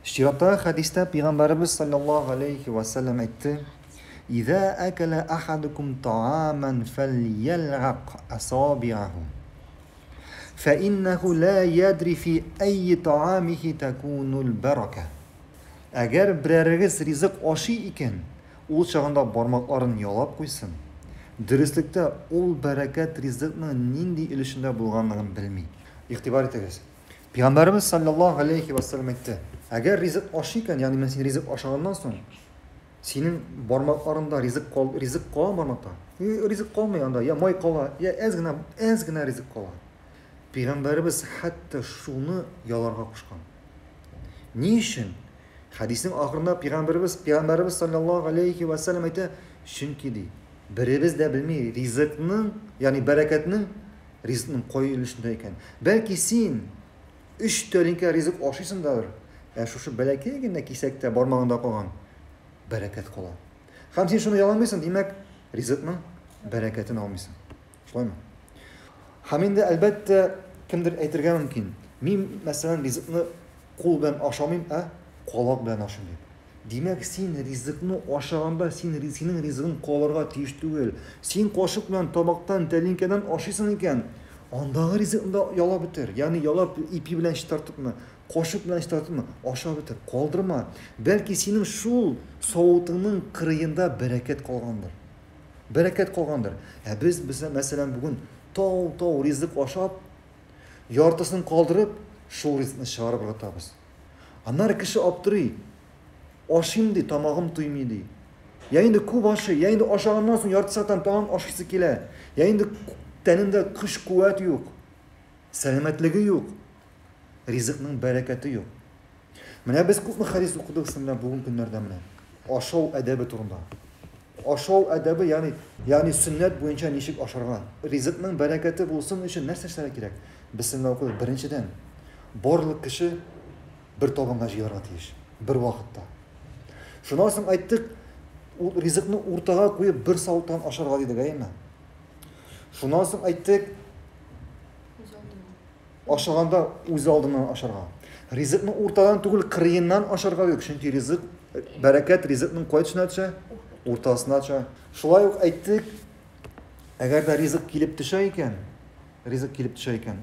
Şirata hadiste Peygamberimiz sallallahu aleyhi ve sellem etti. İza akala ahadukum ta'aman felyel'aq asabi'ahu. فإنه لا يدري في أي طعامه تكون البركة. Eğer bireriz rızık aşı iken, ol çağında barmaklarını yalap koysun. Dürüstlükte ol bereket rızıkның nindi ilişinde bulganlığını bilmeyi. İhtibar etiniz. Peygamberimiz sallallahu aleyhi ve sellem etti. Eğer rızık aşı iken, yani ben senin rızık aşağından sonra, senin barmaklarında rızık kalan barmakta. Rızık kalmayanda ya may kala, ya ezgine rızık kala. Peygamberimiz hatta şunu yalarga kuşkan. Niçin? Hadisin ahırında Peygamberimiz sallallahu aleyhi ve sellem etti. Çünkü de birimiz de bilmeyi rızıkның, yani bereketinin rızıkның koyuluşundayken. Belki sen 3 tölinke rızık aşısındadır. Şu belekeyken kisekte barmağında kalan bereket kalan. Hem sen şunu yalanmıyorsun demek rızıkның bereketini almışsın. Şöyle mi? Hemen de elbette kimdir aytırga mümkün. Men mesela rızıkны kol bilen aşamayım, kolak bilen aşamayım. Demek sen rızıkны aşağında senin rızıkın kollarga tiyiş değil. Sen kaşık bilen tabaktan, telinkeden aşısın iken, andağı rızıkında yala bitir. Yani yalap ipi bilen çıtartıp mı, kaşık bilen çıtartıp mı, aşağı bitir. Kaldırma. Belki senin şu soğutunun kırıyında bereket kalgandır. Bereket kalgandır. Biz mesela bugün tağ rızık aşap, yartısını kaldırıp, şu rızıkını çağırıp bırakırız. Anlar kişi aptırıyor. Aşayım diye, tamağım duymuyor diye. Yayında ku başı, yayında aşağından sonra yartı saatan tamam aşısı kile. Yayında teninde kış kuvvet yok. Selametliği yok. Rızıkның bereketi yok. Mene biz kupmu hadis okuduk sizinle bugün günlerde mene. Aşav edebi turunda. Aşav edebi yani sünnet boyunca nişik aşargan. Rızıkның bereketi bulsun için ne seçleri gerek? Biz sizinle okuduk. Birinciden, barlık kişi bir tabanga jiyarga tiyiş. Bir vakitte. Şundan sonra ayttık, rızıkны ortaga koyup bir savuttan aşarga dedik, ayımı? Şundan sonra ayttık, aşağında öz aldından aşarga. Rızıkны ortadan tugul kırıyından aşarga dedik. Çünkü bereket rızıkның koyuçuna atça, ortasına atça. Şulay yok ayttık, eğer de rızık kilip düşeyken,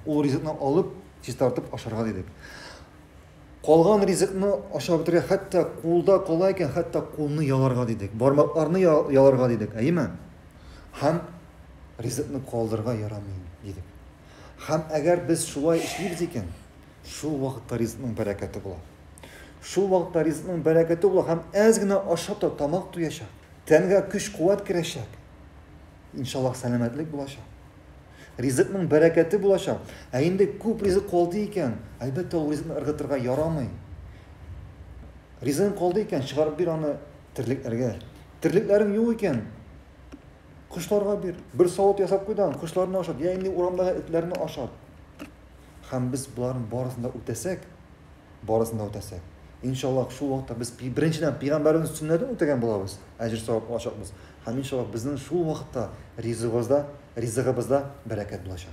o rızıkны alıp, çıtartıp aşarga dedik. Kalgan rızıkını aşağı bitirge, hatta kolda kalayken hatta kolunu yalarga dedik. Barmaklarını yalarga dedik. Ayımı? Hem rızıkını kaldırga yaramayın dedik. Hem eğer biz şulay işleyiriz iken, şu vakitte rızıkның bereketi bular. Şu vakitte rızıkның bereketi bular. Hem ezgine aşağı da tamak duyacak. Tenge güç kuvvet girecek. İnşallah selametlik bulaşak. Rızıkның bereketi bulaşak. Eğinde küp rızık kaldı iken, elbette o rızıkını ırgıtırga yaramayın. Rızıkın kaldı iken çıkarıp bir anı tirliklerge. Tirliklerin yok iken, kuşlarga bir saat yasap koydan, kuşlarını aşat. Ya indi uramdağı etlerini aşat. Hem biz bunların barısında ötesek. İnşallah şu vakitte biz birinciden Peygamberimiz sünnetini ötegen bulabız. Ecir savap aşatmız. Hem inşallah bizden şu vakitte rızığımızda bereket bulaşak.